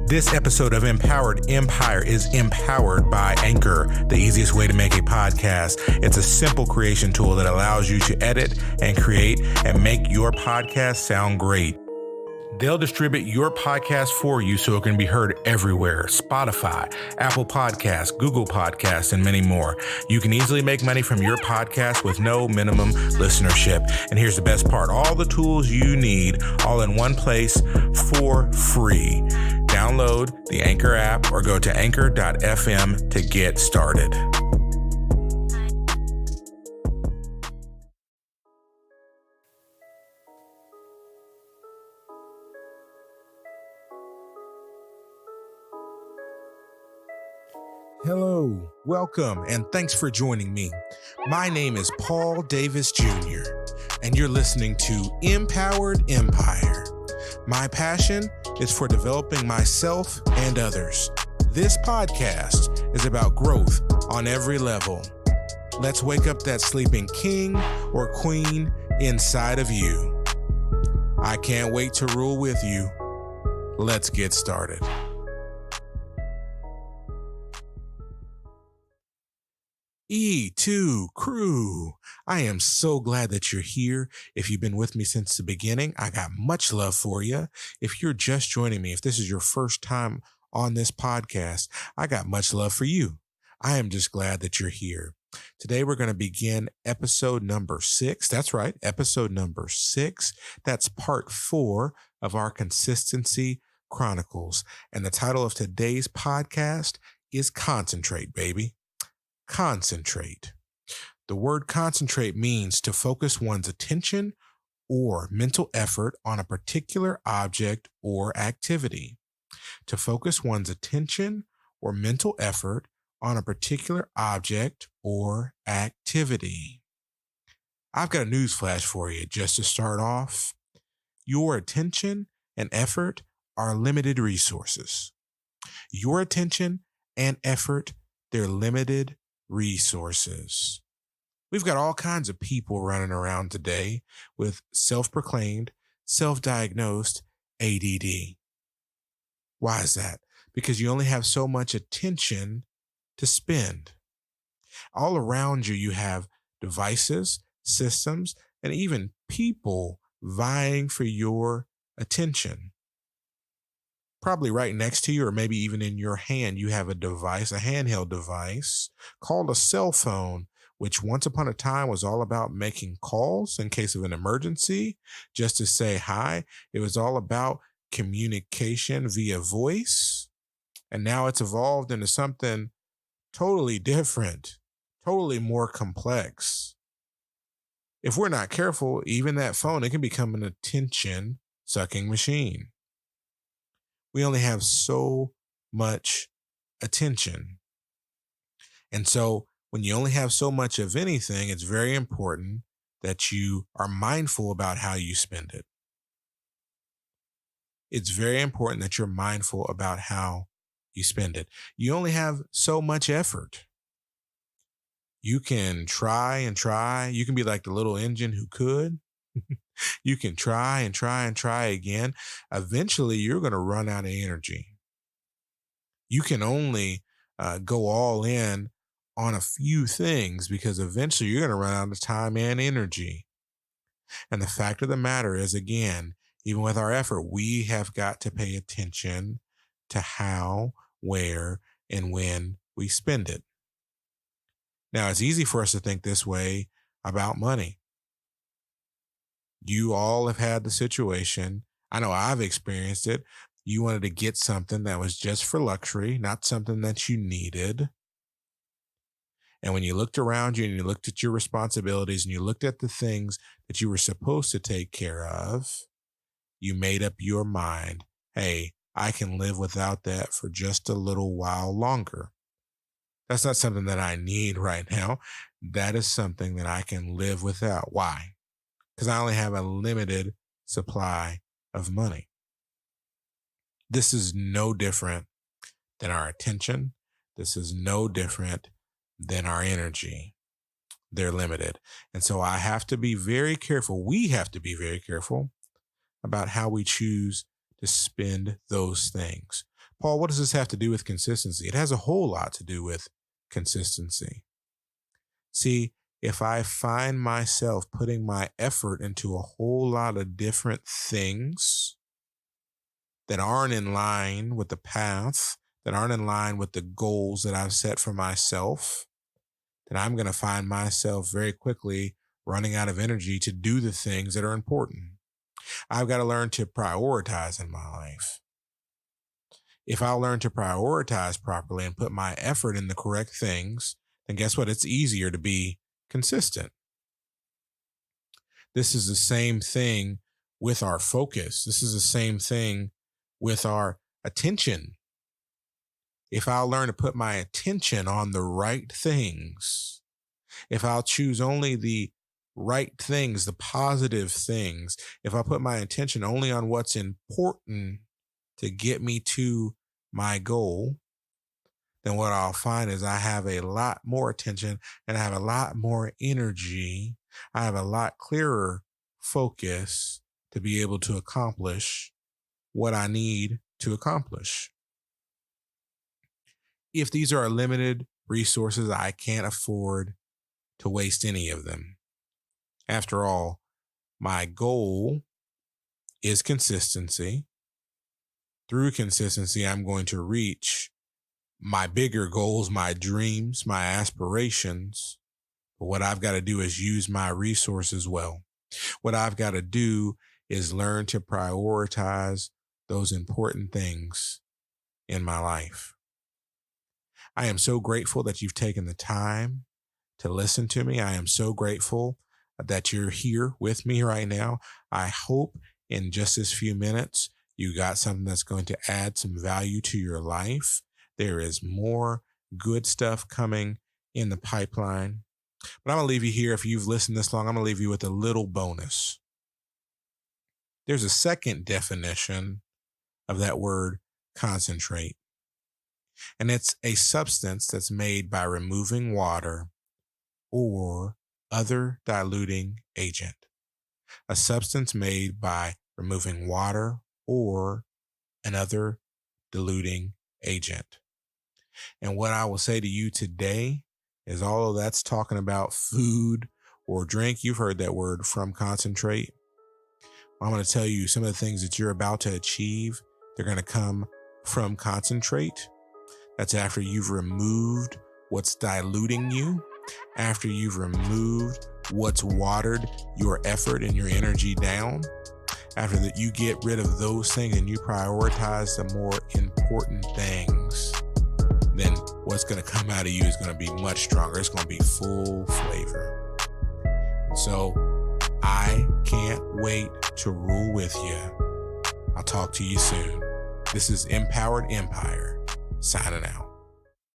This episode of Empowered Empire is empowered by Anchor, the easiest way to make a podcast. It's a simple creation tool that allows you to edit and create and make your podcast sound great. They'll distribute your podcast for you so it can be heard everywhere: Spotify, Apple Podcasts, Google Podcasts, and many more. You can easily make money from your podcast with no minimum listenership. And here's the best part: all the tools you need all in one place for free. Download the Anchor app or go to anchor.fm to get started. Hello, welcome, and thanks for joining me. My name is Paul Davis Jr., and you're listening to Empowered Empire. My passion is for developing myself and others. This podcast is about growth on every level. Let's wake up that sleeping king or queen inside of you. I can't wait to rule with you. Let's get started. E2 crew, I am so glad that you're here. If you've been with me since the beginning, I got much love for you. If you're just joining me, if this is your first time on this podcast, I got much love for you. I am just glad that you're here. Today, we're going to begin episode number 6. That's right, episode number 6. That's part 4 of our Consistency Chronicles. And the title of today's podcast is Concentrate, baby. Concentrate. The word concentrate means to focus one's attention or mental effort on a particular object or activity. To focus one's attention or mental effort on a particular object or activity. I've got a news flash for you just to start off. Your attention and effort are limited resources. Your attention and effort, they're limited resources. We've got all kinds of people running around today with self-proclaimed, self-diagnosed ADD. Why is that? Because you only have so much attention to spend. All around you, you have devices, systems, and even people vying for your attention. Probably right next to you, or maybe even in your hand, you have a device, a handheld device called a cell phone, which once upon a time was all about making calls in case of an emergency, just to say hi. It was all about communication via voice. And now it's evolved into something totally different, totally more complex. If we're not careful, even that phone, it can become an attention-sucking machine. We only have so much attention. And so when you only have so much of anything, it's very important that you are mindful about how you spend it. It's very important that you're mindful about how you spend it. You only have so much effort. You can try and try. You can be like the little engine who could. You can try and try and try again. Eventually, you're going to run out of energy. You can only go all in on a few things because eventually you're going to run out of time and energy. And the fact of the matter is, again, even with our effort, we have got to pay attention to how, where, and when we spend it. Now, it's easy for us to think this way about money. You all have had the situation. I know I've experienced it. You wanted to get something that was just for luxury, not something that you needed. And when you looked around you and you looked at your responsibilities and you looked at the things that you were supposed to take care of, you made up your mind, hey, I can live without that for just a little while longer. That's not something that I need right now. That is something that I can live without. Why? Because I only have a limited supply of money. This is no different than our attention. This is no different than our energy. They're limited. And so I have to be very careful. We have to be very careful about how we choose to spend those things. Paul, what does this have to do with consistency? It has a whole lot to do with consistency. See, if I find myself putting my effort into a whole lot of different things that aren't in line with the path, that aren't in line with the goals that I've set for myself, then I'm going to find myself very quickly running out of energy to do the things that are important. I've got to learn to prioritize in my life. If I learn to prioritize properly and put my effort in the correct things, then guess what? It's easier to be consistent. This is the same thing with our focus. This is the same thing with our attention. If I'll learn to put my attention on the right things, if I'll choose only the right things, the positive things, if I put my attention only on what's important to get me to my goal, then what I'll find is I have a lot more attention and I have a lot more energy. I have a lot clearer focus to be able to accomplish what I need to accomplish. If these are limited resources, I can't afford to waste any of them. After all, my goal is consistency. Through consistency, I'm going to reach my bigger goals, my dreams, my aspirations. But what I've got to do is use my resources well. What I've got to do is learn to prioritize those important things in my life. I am so grateful that you've taken the time to listen to me. I am so grateful that you're here with me right now. I hope in just this few minutes, you got something that's going to add some value to your life. There is more good stuff coming in the pipeline. But I'm going to leave you here. If you've listened this long, I'm going to leave you with a little bonus. There's a second definition of that word concentrate. And it's a substance that's made by removing water or other diluting agent. A substance made by removing water or another diluting agent. And what I will say to you today is all of that's talking about food or drink. You've heard that word, from concentrate. I'm going to tell you some of the things that you're about to achieve. They're going to come from concentrate. That's after you've removed what's diluting you, after you've removed what's watered your effort and your energy down. After that, you get rid of those things and you prioritize the more important things, then what's going to come out of you is going to be much stronger. It's going to be full flavor. So I can't wait to rule with you. I'll talk to you soon. This is Empowered Empire, signing out.